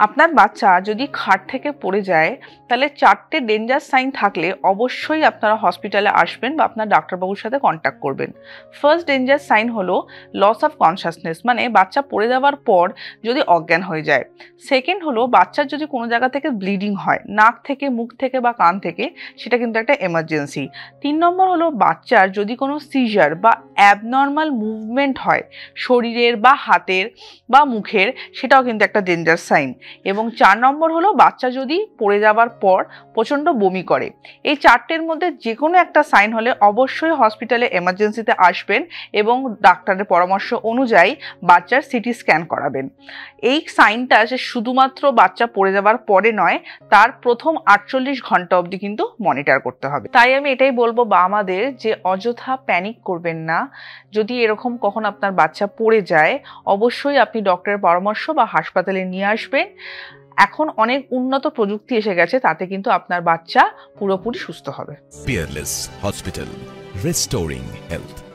আপনার বাচ্চা যদি খাট থেকে পড়ে যায় তাহলে 4টে ডেঞ্জার সাইন থাকলে অবশ্যই আপনারা হসপিটালে আসবেন বা আপনার ডাক্তারবাবুর সাথে কন্ট্যাক্ট করবেন। ফার্স্ট ডেঞ্জার সাইন হলো লস অফ কনসাসনেস, মানে বাচ্চা পড়ে যাওয়ার পর যদি অজ্ঞান হয়ে যায়। সেকেন্ড হলো বাচ্চার যদি কোনো জায়গা থেকে ব্লিডিং হয়, নাক থেকে, মুখ থেকে বা কান থেকে, সেটা কিন্তু একটা এমার্জেন্সি। 3 নম্বর হলো বাচ্চার যদি কোনো সিজার বা অ্যাবনর্মাল মুভমেন্ট হয় শরীরের বা হাতের বা মুখের, সেটাও কিন্তু একটা ডেঞ্জার সাইন। এবং 4 নম্বর হলো বাচ্চা যদি পড়ে যাওয়ার পর প্রচণ্ড বমি করে। এই 4টের মধ্যে যে কোনো একটা সাইন হলে অবশ্যই হসপিটালে এমার্জেন্সিতে আসবেন এবং ডাক্তারের পরামর্শ অনুযায়ী বাচ্চার সিটি স্ক্যান করাবেন। এই সাইনটা সে শুধুমাত্র বাচ্চা পড়ে যাওয়ার পরে নয়, তার প্রথম 48 ঘন্টা অবধি কিন্তু মনিটর করতে হবে। তাই আমি এটাই বলবো আমাদের যে অযথা প্যানিক করবেন না। যদি এরকম কখন আপনার বাচ্চা পড়ে যায় অবশ্যই আপনি ডক্টরের পরামর্শ বা হাসপাতালে নিয়ে আসবেন। এখন অনেক উন্নত প্রযুক্তি এসে গেছে, তাতে কিন্তু আপনার বাচ্চা পুরোপুরি সুস্থ হবে। Peerless hospital, restoring health.